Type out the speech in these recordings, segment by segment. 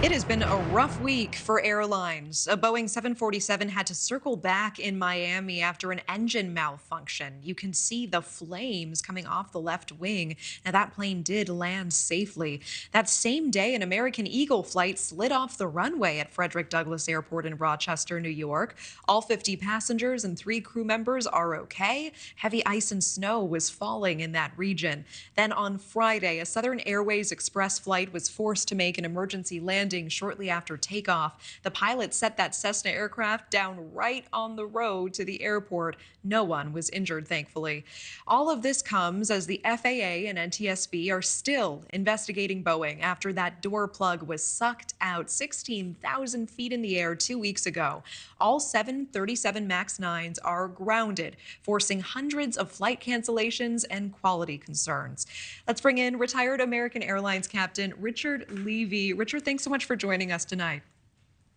It has been a rough week for airlines. A Boeing 747 had to circle back in Miami after an engine malfunction. You can see the flames coming off the left wing. Now, that plane did land safely. That same day, an American Eagle flight slid off the runway at Frederick Douglass Airport in Rochester, New York. All 50 passengers and 3 crew members are okay. Heavy ice and snow was falling in that region. Then on Friday, a Southern Airways Express flight was forced to make an emergency landing shortly after takeoff. The pilot set that Cessna aircraft down right on the road to the airport. No one was injured, thankfully. All of this comes as the FAA and NTSB are still investigating Boeing after that door plug was sucked out 16,000 feet in the air 2 weeks ago. All 737 MAX 9s are grounded, forcing hundreds of flight cancellations and quality concerns. Let's bring in retired American Airlines captain Richard Levy. Richard, thanks so much for joining us tonight.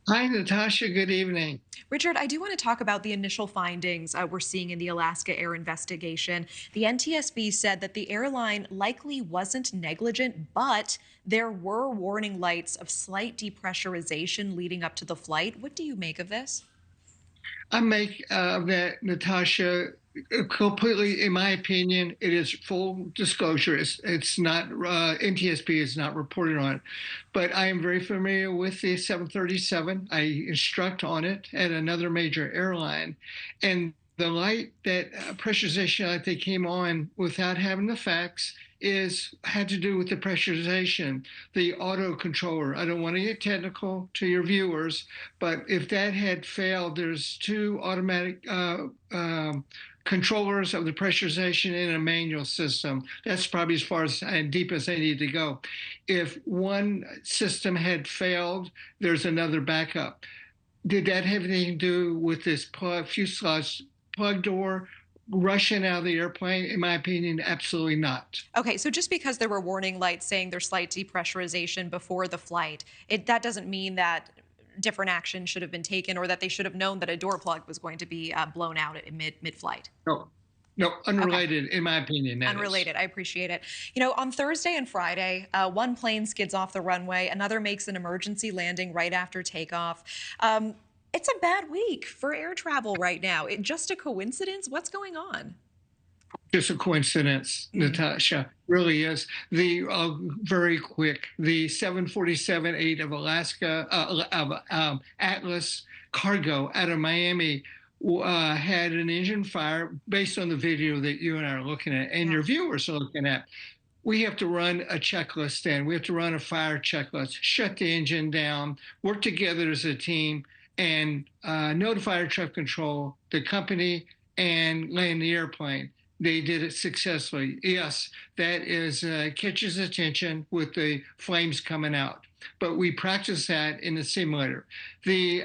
Hi, Natasha. Good evening. Richard, I do want to talk about the initial findings we're seeing in the Alaska Air investigation. The NTSB said that the airline likely wasn't negligent, but there were warning lights of slight depressurization leading up to the flight. What do you make of this? I make that, Natasha, completely, in my opinion, it is full disclosure. It's not, NTSB is not reported on it. But I am very familiar with the 737. I instruct on it at another major airline. And the light, that pressurization light that came on without having the facts, had to do with the pressurization, the auto controller. I don't want to get technical to your viewers, but if that had failed, there's 2 automatic controllers of the pressurization in a manual system. That's probably as far as and deep as I need to go. If one system had failed, there's another backup. Did that have anything to do with this fuselage plug door rushing out of the airplane? In my opinion, absolutely not. Okay, so just because there were warning lights saying there's slight depressurization before the flight, that doesn't mean that different action should have been taken or that they should have known that a door plug was going to be blown out at mid-flight. No, unrelated, Okay. In my opinion. Unrelated. I appreciate it. You know, on Thursday and Friday, one plane skids off the runway, another makes an emergency landing right after takeoff. It's a bad week for air travel right now. Just a coincidence? What's going on? Just a coincidence, Natasha. Really is. Very quick. The 747-8 of Alaska, Atlas Cargo out of Miami had an engine fire based on the video that you and I are looking at and your viewers are looking at. We have to run a checklist then. We have to run a fire checklist, shut the engine down, work together as a team, and notify air traffic control, the company, and land the airplane. They did it successfully. Yes, that is catches attention with the flames coming out. But we practiced that in the simulator. The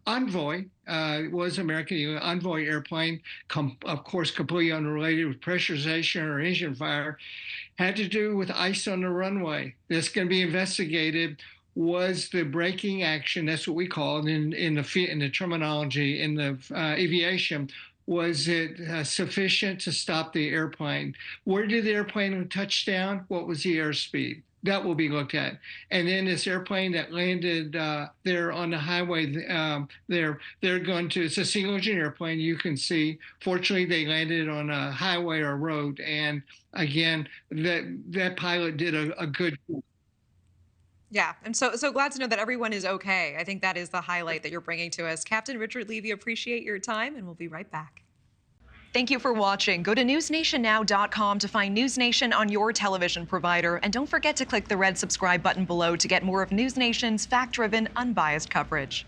Envoy was American Envoy airplane, of course, completely unrelated with pressurization or engine fire, had to do with ice on the runway. That's going to be investigated. Was the braking action, that's what we call it in the terminology, in the aviation, was it sufficient to stop the airplane? Where did the airplane touch down? What was the airspeed? That will be looked at. And then this airplane that landed there on the highway, they're going to, it's a single engine airplane, you can see. Fortunately, they landed on a highway or road. And again, that pilot did a good job. Yeah, and so glad to know that everyone is okay. I think that is the highlight that you're bringing to us. Captain Richard Levy, appreciate your time, and we'll be right back. Thank you for watching. Go to newsnationnow.com to find NewsNation on your television provider, and don't forget to click the red subscribe button below to get more of NewsNation's fact-driven, unbiased coverage.